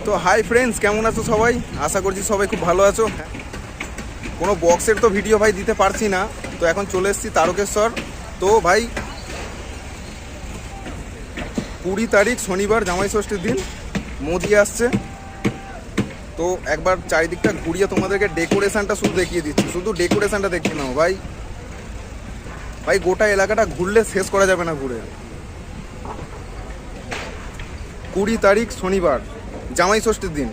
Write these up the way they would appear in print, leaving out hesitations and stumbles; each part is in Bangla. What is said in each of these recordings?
তো হাই ফ্রেন্ডস, কেমন আছো সবাই? আশা করছি সবাই খুব ভালো আছো। কোনো বক্সের তো ভিডিও ভাই দিতে পারছি না, তো এখন চলে এসেছি তারকেশ্বর। তো ভাই 20 তারিখ শনিবার, জামাই ষষ্ঠীর দিন, মোদি আসছে। তো একবার চারিদিকটা ঘুরিয়ে তোমাদেরকে ডেকোরেশনটা শুধু দেখিয়ে দিচ্ছি, শুধু ডেকোরেশনটা দেখে নাও ভাই। ভাই গোটা এলাকাটা ঘুরলে শেষ করা যাবে না ঘুরে। 20 তারিখ শনিবার, জামাই ষষ্ঠীর দিন।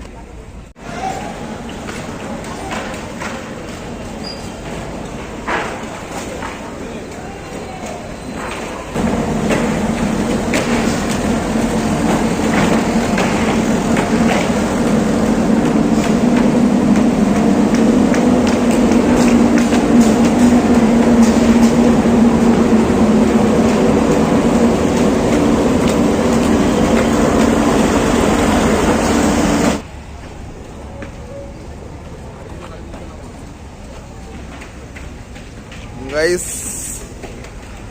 গাইস,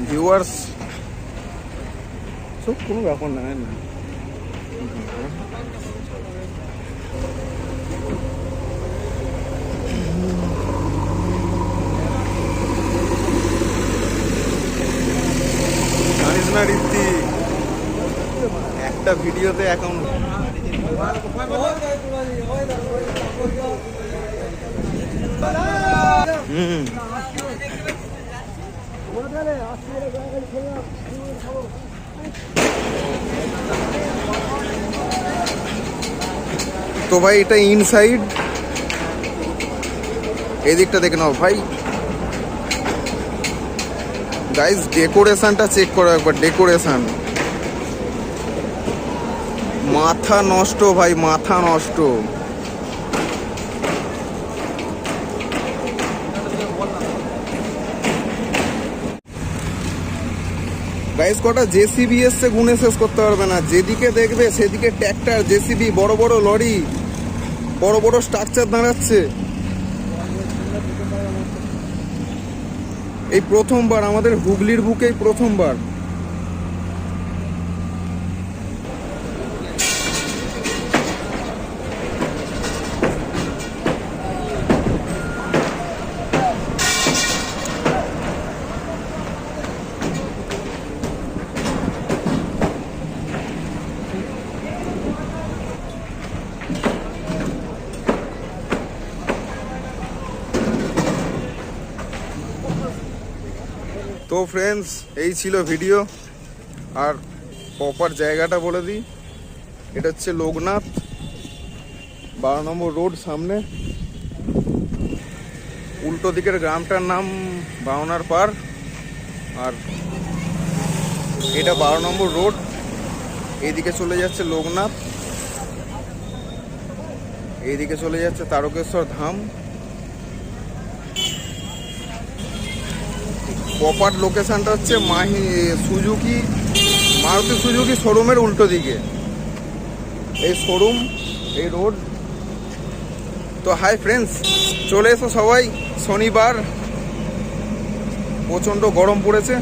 ভিউয়ার্স, সব কোনো ব্যাপার না। জানিস না রীতি, একটা ভিডিওতে এখন তো ভাই এটা ইনসাইড, এই দিকটা দেখে নাও ভাই। গাইস ডেকোরেশনটা চেক করো একবার, ডেকোরেশন মাথা নষ্ট ভাই, মাথা নষ্ট। গাইস কটা জেসিবি এসছে, গুনে শেষ করতে পারবে না। যেদিকে দেখবে সেদিকে ট্র্যাক্টর, জেসিবি, বড় বড় লরি, বড় বড় স্ট্রাকচার দাঁড়াচ্ছে। এই প্রথমবার আমাদের হুগলির বুকে, প্রথমবার। তো ফ্রেন্ডস, এই ছিল ভিডিও। আর প্রপার জায়গাটা বলে দিই, এটা হচ্ছে লোকনাথ, 12 নম্বর রোড সামনে। উল্টো দিকের গ্রামটার নাম বাওনার পার। আর এটা 12 নম্বর রোড, এইদিকে চলে যাচ্ছে লোকনাথ, এইদিকে চলে যাচ্ছে তারকেশ্বর ধাম। প্রপার লোকেশনটা হচ্ছে মারুতি সুজুকি শোরুমের উল্টো দিকে। এই শোরুম, এই রোড। তো হাই ফ্রেন্ডস, চলে এসো সবাই। শনিবার, প্রচণ্ড গরম পড়েছে।